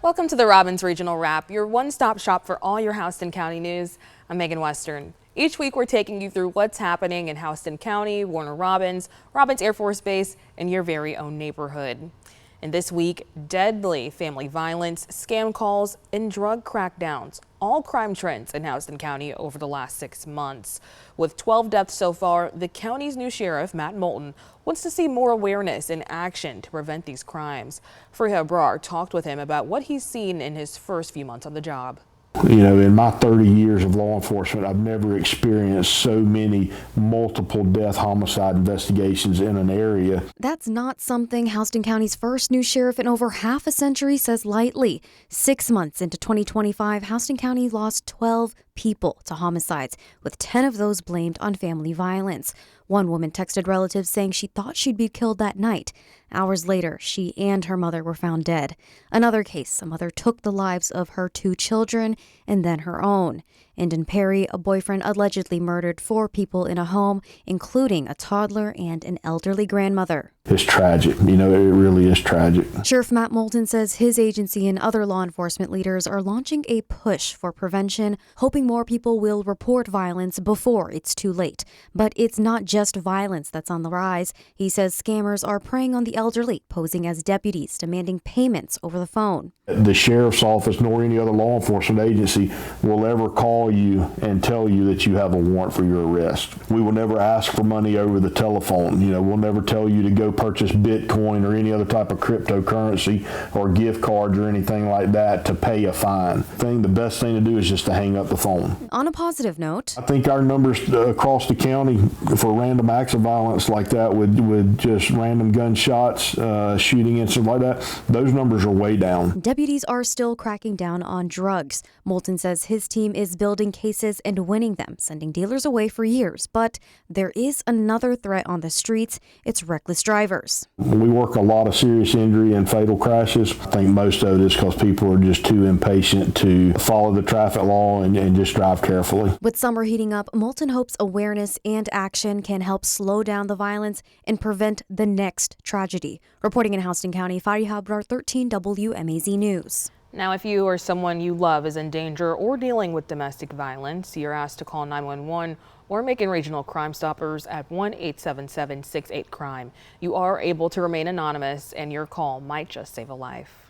Welcome to the Robbins Regional Wrap, your one-stop shop for all your Houston County news. I'm Megan Western. Each week we're taking you through what's happening in Houston County, Warner Robins, Robbins Air Force Base, and your very own neighborhood. And this week, deadly family violence, scam calls, and drug crackdowns. All crime trends in Houston County over the last 6 months. With 12 deaths so far, the county's new sheriff, Matt Moulton, wants to see more awareness and action to prevent these crimes. Freya Brar talked with him about what he's seen in his first few months on the job. You know, in my 30 years of law enforcement, I've never experienced so many multiple death homicide investigations in an area. That's not something Houston County's first new sheriff in over half a century says lightly. 6 months into 2025, Houston County lost 12 people to homicides, with 10 of those blamed on family violence. One woman texted relatives saying she thought she'd be killed that night. Hours later, she and her mother were found dead. Another case, a mother took the lives of her 2 children and then her own. And in Perry, a boyfriend allegedly murdered 4 people in a home, including a toddler and an elderly grandmother. It's tragic. You know, it really is tragic. Sheriff Matt Moulton says his agency and other law enforcement leaders are launching a push for prevention, hoping more people will report violence before it's too late. But it's not just violence that's on the rise. He says scammers are preying on the elderly, posing as deputies, demanding payments over the phone. The sheriff's office nor any other law enforcement agency will ever call you and tell you that you have a warrant for your arrest. We will never ask for money over the telephone. You know, we'll never tell you to go purchase Bitcoin or any other type of cryptocurrency or gift cards or anything like that to pay a fine. The best thing to do is just to hang up the phone. On a positive note, I think our numbers across the county for random acts of violence like that, with just random gunshots, shooting incidents like that, those numbers are way down. Deputies are still cracking down on drugs. Moulton says his team is building cases and winning them, sending dealers away for years. But there is another threat on the streets. It's reckless drivers. We work a lot of serious injury and fatal crashes. I think most of it is because people are just too impatient to follow the traffic law and just drive carefully. With summer heating up, Moulton hopes awareness and action can help slow down the violence and prevent the next tragedy. Reporting in Houston County, Fariha Abrar, 13 WMAZ News. Now, if you or someone you love is in danger or dealing with domestic violence, you're asked to call 911 or Macon Regional Crime Stoppers at 1-877-68-CRIME. You are able to remain anonymous, and your call might just save a life.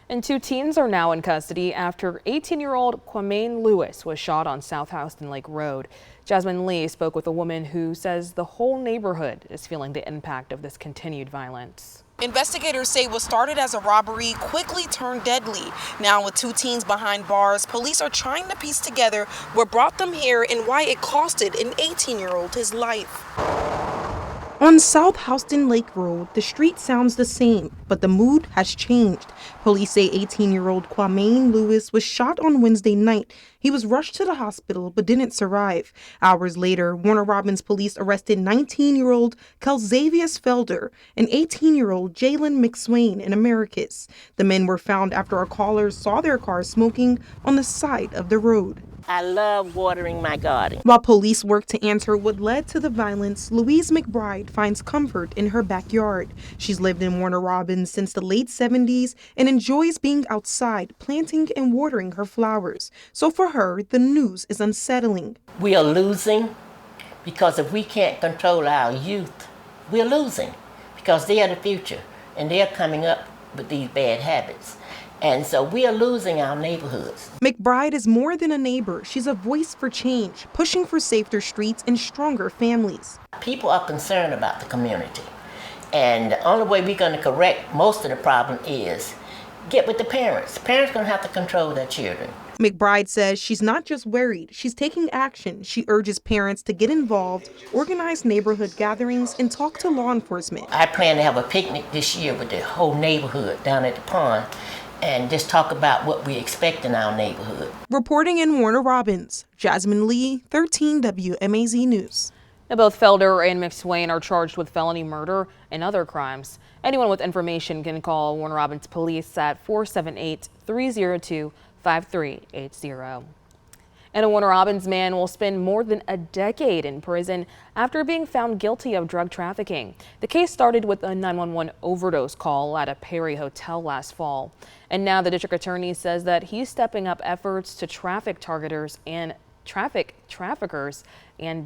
And 2 teens are now in custody after 18-year-old Kwame Lewis was shot on South Houston Lake Road. Jasmine Lee spoke with a woman who says the whole neighborhood is feeling the impact of this continued violence. Investigators say what started as a robbery quickly turned deadly. Now with 2 teens behind bars, police are trying to piece together what brought them here and why it costed an 18-year-old his life. On South Houston Lake Road, the street sounds the same, but the mood has changed. Police say 18-year-old Kwame Lewis was shot on Wednesday night. He was rushed to the hospital but didn't survive. Hours later, Warner Robins police arrested 19-year-old Kelzavius Felder and 18-year-old Jalen McSwain in Americus. The men were found after a caller saw their car smoking on the side of the road. I love watering my garden. While police work to answer what led to the violence, Louise McBride finds comfort in her backyard. She's lived in Warner Robins since the late 70s and enjoys being outside, planting and watering her flowers. So for her, the news is unsettling. We are losing because if we can't control our youth, we're losing because they are the future and they're coming up with these bad habits. And so we are losing our neighborhoods. McBride is more than a neighbor. She's a voice for change, pushing for safer streets and stronger families. People are concerned about the community. And the only way we're going to correct most of the problem is get with the parents. Parents are going to have to control their children. McBride says she's not just worried, she's taking action. She urges parents to get involved, organize neighborhood gatherings, and talk to law enforcement. I plan to have a picnic this year with the whole neighborhood down at the pond and just talk about what we expect in our neighborhood. Reporting in Warner Robins, Jasmine Lee, 13 WMAZ News. Now, both Felder and McSwain are charged with felony murder and other crimes. Anyone with information can call Warner Robins Police at 478-302-5380. And a Warner Robins man will spend more than a decade in prison after being found guilty of drug trafficking. The case started with a 911 overdose call at a Perry hotel last fall. And now the district attorney says that he's stepping up efforts to traffickers and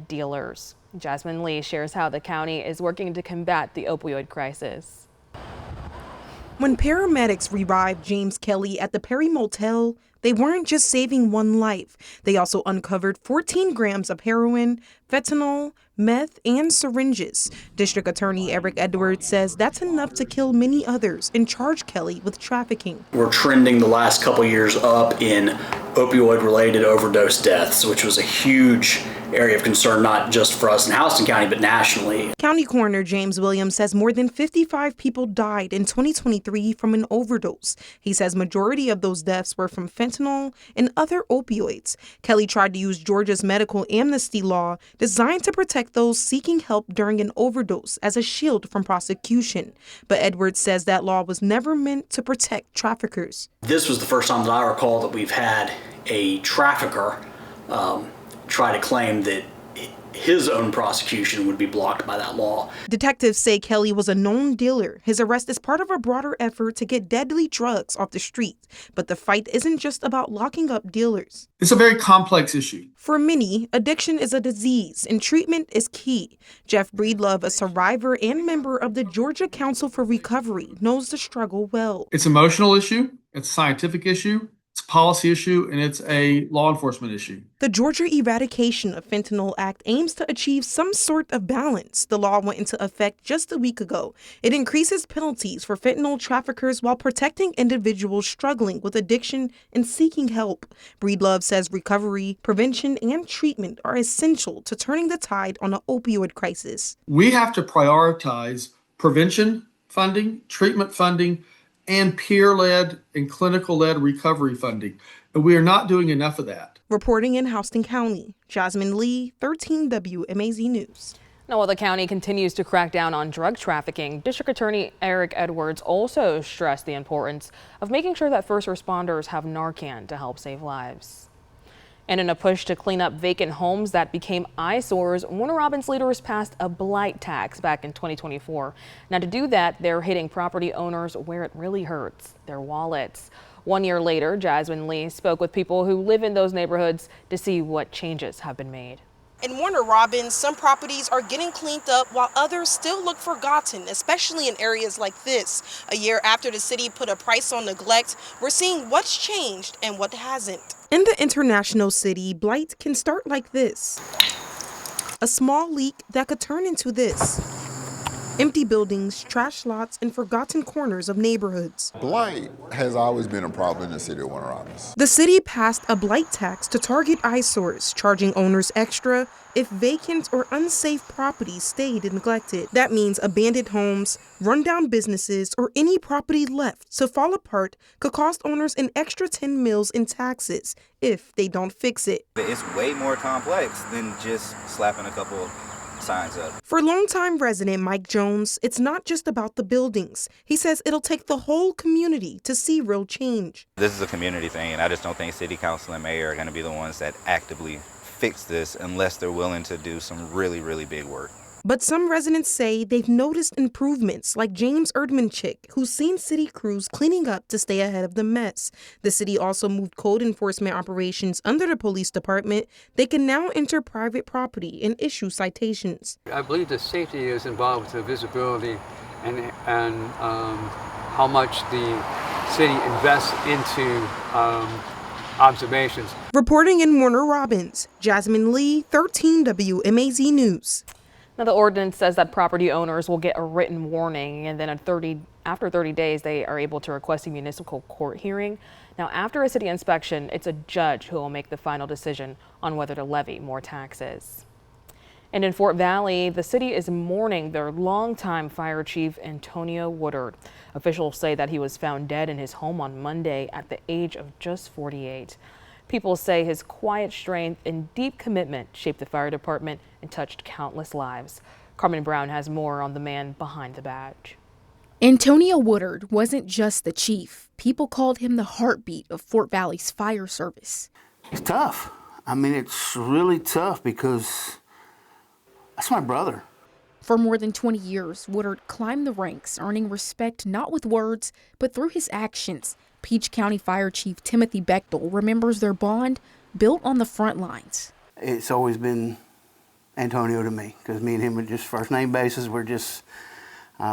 dealers. Jasmine Lee shares how the county is working to combat the opioid crisis. When paramedics revived James Kelly at the Perry Motel, they weren't just saving one life. They also uncovered 14 grams of heroin, fentanyl, meth, and syringes. District Attorney Eric Edwards says that's enough to kill many others and charge Kelly with trafficking. We're trending the last couple years up in opioid-related overdose deaths, which was a huge area of concern, not just for us in Houston County, but nationally. County Coroner James Williams says more than 55 people died in 2023 from an overdose. He says majority of those deaths were from fentanyl and other opioids. Kelly tried to use Georgia's medical amnesty law designed to protect those seeking help during an overdose as a shield from prosecution. But Edwards says that law was never meant to protect traffickers. This was the first time that I recall that we've had a trafficker try to claim that his own prosecution would be blocked by that law. Detectives say Kelly was a known dealer. His arrest is part of a broader effort to get deadly drugs off the street. But the fight isn't just about locking up dealers. It's a very complex issue. For many, addiction is a disease and treatment is key. Jeff Breedlove, a survivor and member of the Georgia Council for Recovery, knows the struggle well. It's an emotional issue, it's a scientific issue, it's a policy issue, and it's a law enforcement issue. The Georgia Eradication of Fentanyl Act aims to achieve some sort of balance. The law went into effect just a week ago. It increases penalties for fentanyl traffickers while protecting individuals struggling with addiction and seeking help. Breedlove says recovery, prevention, and treatment are essential to turning the tide on the opioid crisis. We have to prioritize prevention funding, treatment funding, and peer-led and clinical-led recovery funding. And we are not doing enough of that. Reporting in Houston County, Jasmine Lee, 13 WMAZ News. Now, while the county continues to crack down on drug trafficking, District Attorney Eric Edwards also stressed the importance of making sure that first responders have Narcan to help save lives. And in a push to clean up vacant homes that became eyesores, Warner Robins leaders passed a blight tax back in 2024. Now, to do that, they're hitting property owners where it really hurts, their wallets. 1 year later, Jasmine Lee spoke with people who live in those neighborhoods to see what changes have been made. In Warner Robins, some properties are getting cleaned up while others still look forgotten, especially in areas like this. A year after the city put a price on neglect, we're seeing what's changed and what hasn't. In the international city, blight can start like this. A small leak that could turn into this. Empty buildings, trash lots, and forgotten corners of neighborhoods. Blight has always been a problem in the city of Warner Robins. The city passed a blight tax to target eyesores, charging owners extra if vacant or unsafe properties stayed neglected. That means abandoned homes, rundown businesses, or any property left to fall apart could cost owners an extra 10 mils in taxes if they don't fix it. It's way more complex than just slapping a couple signs up. For longtime resident Mike Jones, it's not just about the buildings. He says it'll take the whole community to see real change. This is a community thing, and I just don't think city council and mayor are going to be the ones that actively fix this unless they're willing to do some really, really big work. But some residents say they've noticed improvements, like James Erdmanchik, who's seen city crews cleaning up to stay ahead of the mess. The city also moved code enforcement operations under the police department. They can now enter private property and issue citations. I believe the safety is involved with the visibility and how much the city invests into observations. Reporting in Warner Robins, Jasmine Lee, 13 WMAZ News. Now, the ordinance says that property owners will get a written warning, and then after 30 days, they are able to request a municipal court hearing. Now, after a city inspection, it's a judge who will make the final decision on whether to levy more taxes. And in Fort Valley, the city is mourning their longtime fire chief, Antonio Woodard. Officials say that he was found dead in his home on Monday at the age of just 48. People say his quiet strength and deep commitment shaped the fire department and touched countless lives. Carmen Brown has more on the man behind the badge. Antonio Woodard wasn't just the chief. People called him the heartbeat of Fort Valley's fire service. He's tough. I mean, it's really tough because that's my brother. For more than 20 years, Woodard climbed the ranks, earning respect not with words, but through his actions. Peach County Fire Chief Timothy Bechtel remembers their bond built on the front lines. It's always been Antonio to me, because me and him are just first name basis. We're just,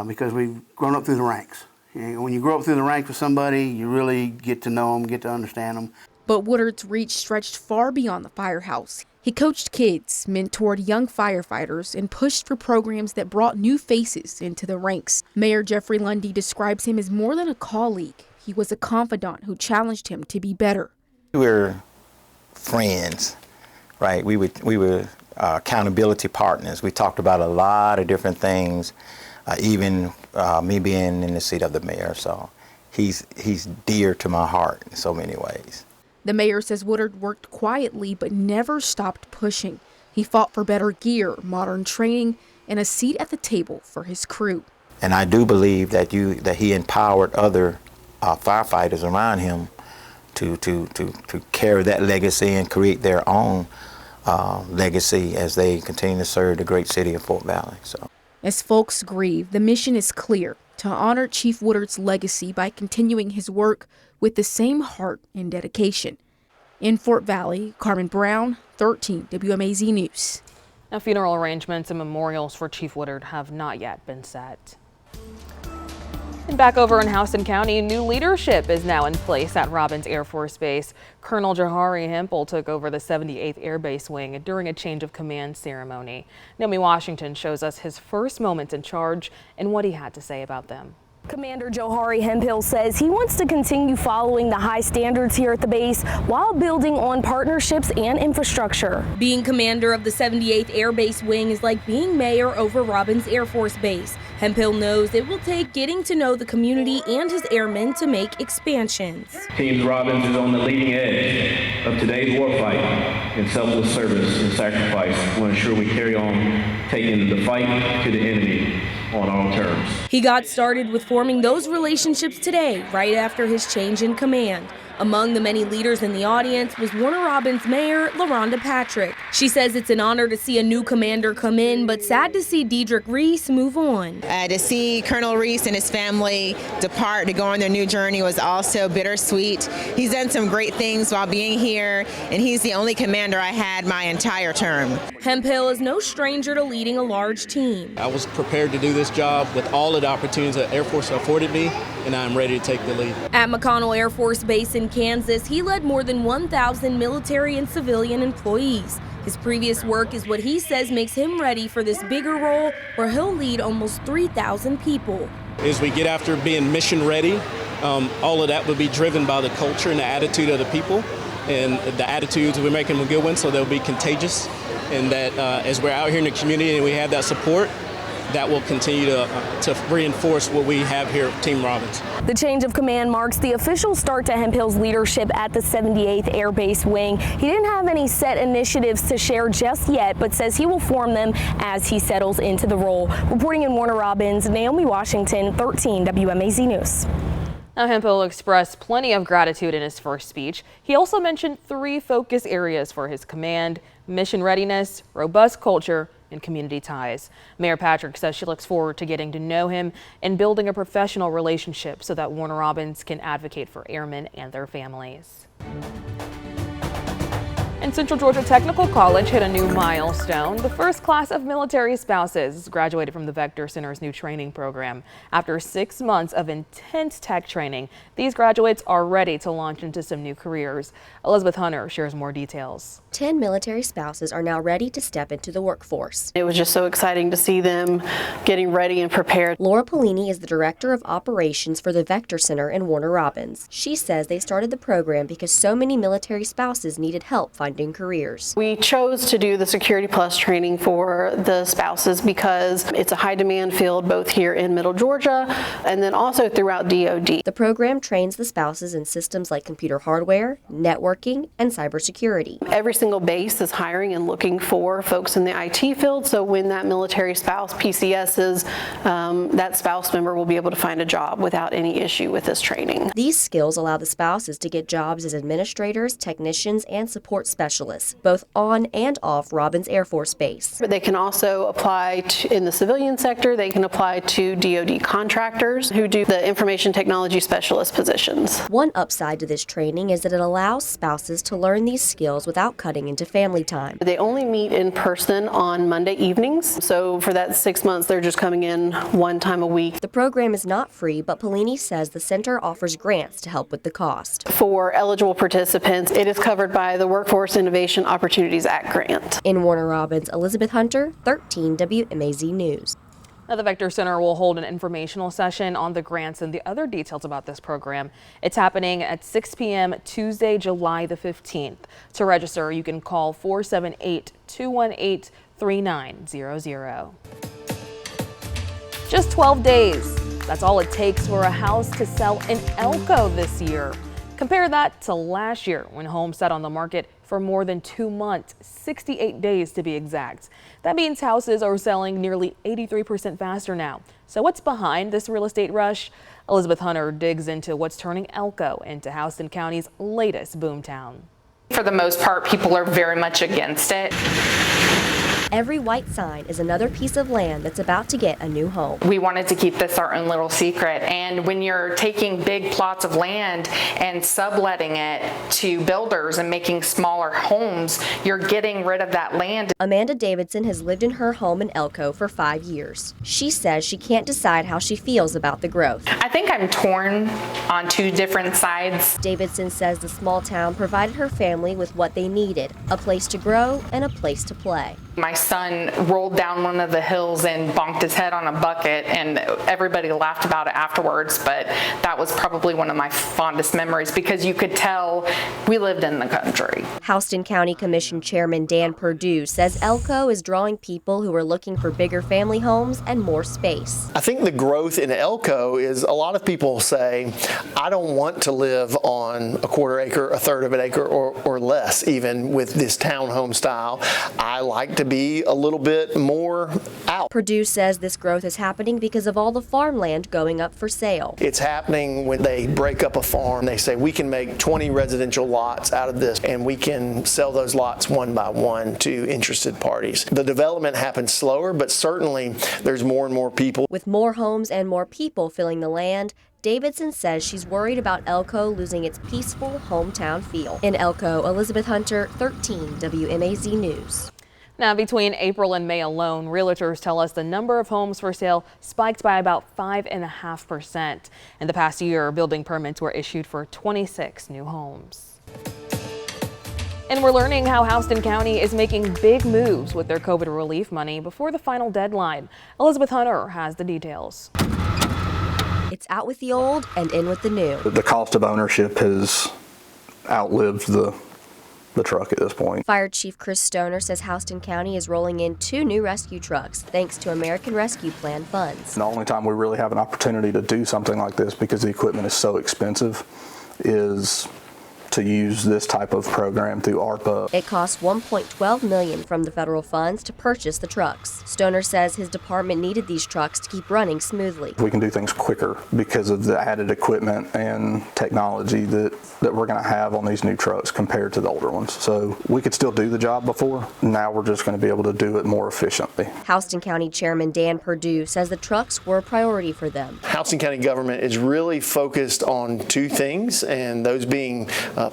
because we've grown up through the ranks. When you grow up through the ranks with somebody, you really get to know them, get to understand them. But Woodard's reach stretched far beyond the firehouse. He coached kids, mentored young firefighters, and pushed for programs that brought new faces into the ranks. Mayor Jeffrey Lundy describes him as more than a colleague. He was a confidant who challenged him to be better. We were friends, right? We were accountability partners. We talked about a lot of different things, even me being in the seat of the mayor. So he's dear to my heart in so many ways. The mayor says Woodard worked quietly but never stopped pushing. He fought for better gear, modern training, and a seat at the table for his crew. And I do believe that he empowered other firefighters around him to carry that legacy and create their own legacy as they continue to serve the great city of Fort Valley. So, as folks grieve, the mission is clear: to honor Chief Woodard's legacy by continuing his work with the same heart and dedication. In Fort Valley, Carmen Brown, 13 WMAZ News. Now, funeral arrangements and memorials for Chief Woodard have not yet been set. And back over in Houston County, new leadership is now in place at Robins Air Force Base. Colonel Jahari Hempel took over the 78th Air Base Wing during a change of command ceremony. Naomi Washington shows us his first moments in charge and what he had to say about them. Commander Jahari Hempel says he wants to continue following the high standards here at the base while building on partnerships and infrastructure. Being commander of the 78th Air Base Wing is like being mayor over Robins Air Force Base. Hempel knows it will take getting to know the community and his airmen to make expansions. Teams Robins is on the leading edge of today's warfight in selfless service and sacrifice will ensure we carry on taking the fight to the enemy on our own terms. He got started with forming those relationships today, right after his change in command. Among the many leaders in the audience was Warner Robins Mayor LaRonda Patrick. She says it's an honor to see a new commander come in, but sad to see Dedrick Reese move on. To see Colonel Reese and his family depart to go on their new journey was also bittersweet. He's done some great things while being here, and he's the only commander I had my entire term. Hempel is no stranger to leading a large team. I was prepared to do this job with all of the opportunities that Air Force afforded me, and I'm ready to take the lead. At McConnell Air Force Base in Kansas, he led more than 1,000 military and civilian employees. His previous work is what he says makes him ready for this bigger role where he'll lead almost 3,000 people. As we get after being mission ready, all of that will be driven by the culture and the attitude of the people, and the attitudes we're making them good ones, so they'll be contagious. And that as we're out here in the community and we have that support, that will continue to reinforce what we have here at Team Robins. The change of command marks the official start to Hempel's leadership at the 78th Air Base Wing. He didn't have any set initiatives to share just yet, but says he will form them as he settles into the role. Reporting in Warner Robins, Naomi Washington, 13 WMAZ News. Now, Hempel expressed plenty of gratitude in his first speech. He also mentioned 3 focus areas for his command: mission readiness, robust culture, and community ties. Mayor Patrick says she looks forward to getting to know him and building a professional relationship so that Warner Robins can advocate for airmen and their families. And Central Georgia Technical College hit a new milestone. The first class of military spouses graduated from the Vector Center's new training program. After 6 months of intense tech training, these graduates are ready to launch into some new careers. Elizabeth Hunter shares more details. 10 military spouses are now ready to step into the workforce. It was just so exciting to see them getting ready and prepared. Laura Polini is the Director of Operations for the Vector Center in Warner Robins. She says they started the program because so many military spouses needed help finding careers. We chose to do the Security Plus training for the spouses because it's a high demand field both here in Middle Georgia and then also throughout DOD. The program trains the spouses in systems like computer hardware, networking, and cybersecurity. Every single base is hiring and looking for folks in the IT field, so when that military spouse PCSs, that spouse member will be able to find a job without any issue with this training. These skills allow the spouses to get jobs as administrators, technicians, and support specialists specialists, both on and off Robins Air Force Base. They can also apply in the civilian sector. They can apply to DoD contractors who do the information technology specialist positions. One upside to this training is that it allows spouses to learn these skills without cutting into family time. They only meet in person on Monday evenings, so for that 6 months they're just coming in one time a week. The program is not free, but Polini says the center offers grants to help with the cost. For eligible participants, it is covered by the Workforce Innovation Opportunities Act grant. In Warner Robins, Elizabeth Hunter, 13 WMAZ News. Now, the Vector Center will hold an informational session on the grants and the other details about this program. It's happening at 6 p.m. Tuesday, July the 15th. To register, you can call 478-218-3900. Just 12 days. That's all it takes for a house to sell in Elko this year. Compare that to last year when homes sat on the market for more than 2 months, 68 days to be exact. That means houses are selling nearly 83% faster now. So what's behind this real estate rush? Elizabeth Hunter digs into what's turning Elko into Houston County's latest boomtown. For the most part, people are very much against it. Every white sign is another piece of land that's about to get a new home. We wanted to keep this our own little secret, and when you're taking big plots of land and subletting it to builders and making smaller homes, you're getting rid of that land. Amanda Davidson has lived in her home in Elko for 5 years. She says she can't decide how she feels about the growth. I think I'm torn on two different sides. Davidson says the small town provided her family with what they needed, a place to grow and a place to play. My son rolled down one of the hills and bonked his head on a bucket, and everybody laughed about it afterwards, but that was probably one of my fondest memories because you could tell we lived in the country. Houston County Commission Chairman Dan Perdue says Elko is drawing people who are looking for bigger family homes and more space. I think the growth in Elko is a lot of people say, I don't want to live on a quarter acre, a third of an acre, or less, even with this townhome style. I like to be a little bit more out. Perdue says this growth is happening because of all the farmland going up for sale. It's happening when they break up a farm. They say we can make 20 residential lots out of this, and we can sell those lots one by one to interested parties. The development happens slower, but certainly there's more and more people. With more homes and more people filling the land, Davidson says she's worried about Elko losing its peaceful hometown feel. In Elko, Elizabeth Hunter, 13 WMAZ News. Now, between April and May alone, realtors tell us the number of homes for sale spiked by about 5.5%. In the past year, building permits were issued for 26 new homes. And we're learning how Houston County is making big moves with their COVID relief money before the final deadline. Elizabeth Hunter has the details. It's out with the old and in with the new. The cost of ownership has outlived the truck at this point. Fire Chief Chris Stoner says Houston County is rolling in 2 new rescue trucks thanks to American Rescue Plan funds. The only time we really have an opportunity to do something like this because the equipment is so expensive is to use this type of program through ARPA. It cost $1.12 million from the federal funds to purchase the trucks. Stoner says his department needed these trucks to keep running smoothly. We can do things quicker because of the added equipment and technology that we're going to have on these new trucks compared to the older ones. So we could still do the job before. Now we're just going to be able to do it more efficiently. Houston County Chairman Dan Perdue says the trucks were a priority for them. Houston County government is really focused on 2 things, and those being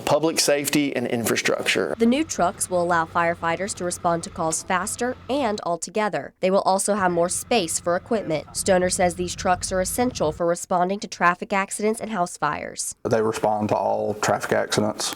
public safety and infrastructure. The new trucks will allow firefighters to respond to calls faster and all together. They will also have more space for equipment. Stoner says these trucks are essential for responding to traffic accidents and house fires. They respond to all traffic accidents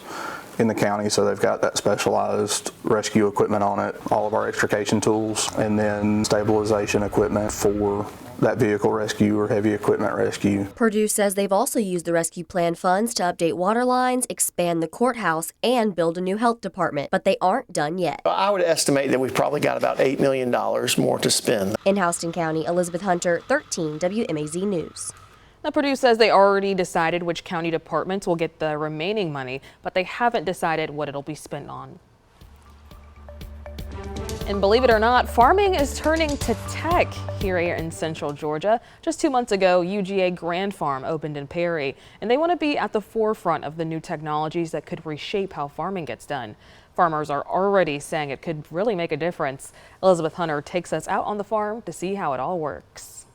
in the county, so they've got that specialized rescue equipment on it, all of our extrication tools, and then stabilization equipment for that vehicle rescue or heavy equipment rescue. Perdue says they've also used the rescue plan funds to update water lines, expand the courthouse, and build a new health department, but they aren't done yet. I would estimate that we've probably got about $8 million more to spend. In Houston County, Elizabeth Hunter, 13 WMAZ News. Now, Perdue says they already decided which county departments will get the remaining money, but they haven't decided what it'll be spent on. And believe it or not, farming is turning to tech here in Central Georgia. Just 2 months ago, UGA Grand Farm opened in Perry, and they want to be at the forefront of the new technologies that could reshape how farming gets done. Farmers are already saying it could really make a difference. Elizabeth Hunter takes us out on the farm to see how it all works.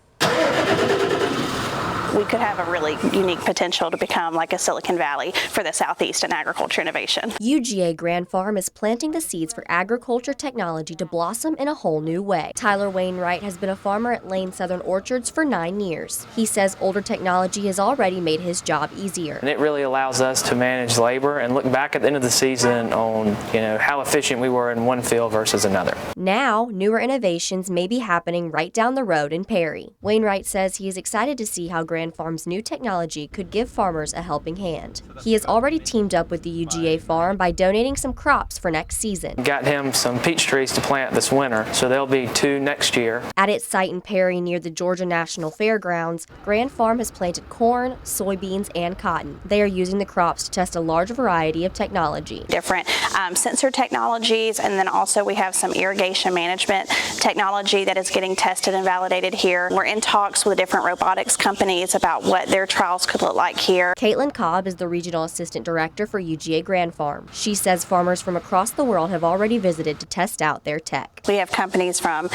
We could have a really unique potential to become like a Silicon Valley for the Southeast in agriculture innovation. UGA Grand Farm is planting the seeds for agriculture technology to blossom in a whole new way. Tyler Wainwright has been a farmer at Lane Southern Orchards for 9 years. He says older technology has already made his job easier. And it really allows us to manage labor and look back at the end of the season on, how efficient we were in one field versus another. Now, newer innovations may be happening right down the road in Perry. Wainwright says he is excited to see how Grand Farm's new technology could give farmers a helping hand. He has already teamed up with the UGA farm by donating some crops for next season. Got him some peach trees to plant this winter, so there'll be 2 next year. At its site in Perry near the Georgia National Fairgrounds, Grand Farm has planted corn, soybeans, and cotton. They are using the crops to test a large variety of technology. Different sensor technologies, and then also we have some irrigation management technology that is getting tested and validated here. We're in talks with different robotics companies about what their trials could look like here. Caitlin Cobb is the Regional Assistant Director for UGA Grand Farm. She says farmers from across the world have already visited to test out their tech. We have companies from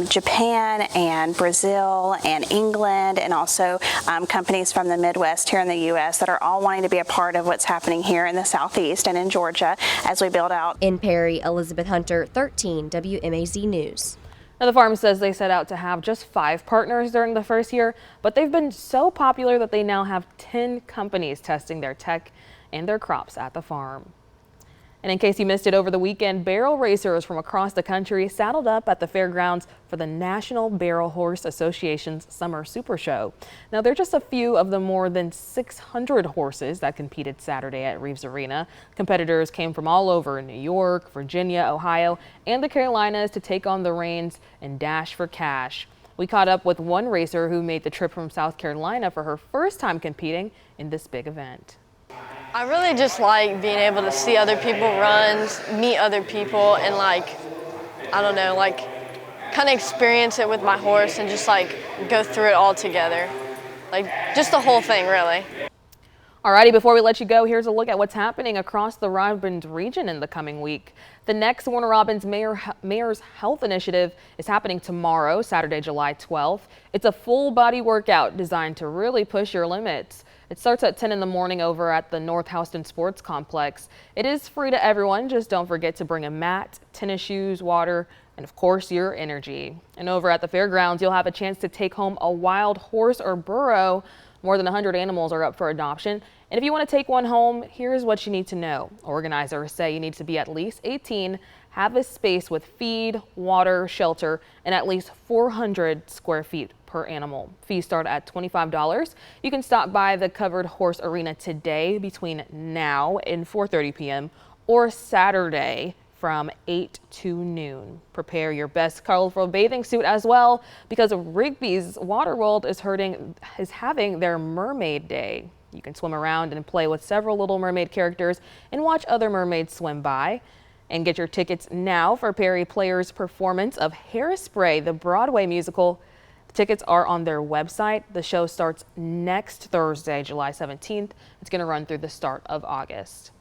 Japan and Brazil and England, and also companies from the Midwest here in the U.S. that are all wanting to be a part of what's happening here in the Southeast and in Georgia as we build out. In Perry, Elizabeth Hunter, 13 WMAZ News. Now, the farm says they set out to have just 5 partners during the first year, but they've been so popular that they now have 10 companies testing their tech and their crops at the farm. And in case you missed it over the weekend, barrel racers from across the country saddled up at the fairgrounds for the National Barrel Horse Association's Summer Super Show. Now, they're just a few of the more than 600 horses that competed Saturday at Reeves Arena. Competitors came from all over New York, Virginia, Ohio, and the Carolinas to take on the reins and dash for cash. We caught up with one racer who made the trip from South Carolina for her first time competing in this big event. I really just like being able to see other people run, meet other people, and kind of experience it with my horse and just go through it all together. Just the whole thing, really. Alrighty, before we let you go, here's a look at what's happening across the Robbins region in the coming week. The next Warner Robins Mayor's Health Initiative is happening tomorrow, Saturday, July 12th. It's a full body workout designed to really push your limits. It starts at 10 in the morning over at the North Houston Sports Complex. It is free to everyone. Just don't forget to bring a mat, tennis shoes, water, and of course your energy. And over at the fairgrounds, you'll have a chance to take home a wild horse or burro. More than 100 animals are up for adoption. And if you want to take one home, here's what you need to know. Organizers say you need to be at least 18, have a space with feed, water, shelter, and at least 400 square feet per animal. Fees start at $25. You can stop by the Covered Horse Arena today between now and 4:30 p.m. or Saturday from 8 to noon. Prepare your best colorful bathing suit as well, because Rigby's Waterworld is having their Mermaid Day. You can swim around and play with several Little Mermaid characters and watch other mermaids swim by. And get your tickets now for Perry Players' performance of Hairspray, the Broadway musical. Tickets are on their website. The show starts next Thursday, July 17th. It's going to run through the start of August.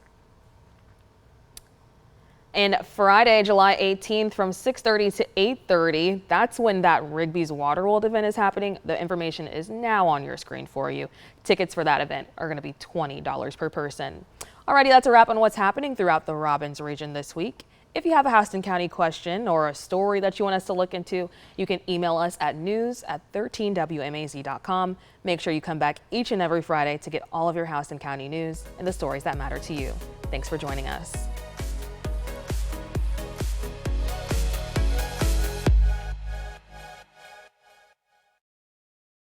And Friday, July 18th from 6:30 to 8:30, that's when that Rigby's Waterworld event is happening. The information is now on your screen for you. Tickets for that event are going to be $20 per person. Alrighty, that's a wrap on what's happening throughout the Robbins region this week. If you have a Houston County question or a story that you want us to look into, you can email us at news@13wmaz.com. Make sure you come back each and every Friday to get all of your Houston County news and the stories that matter to you. Thanks for joining us.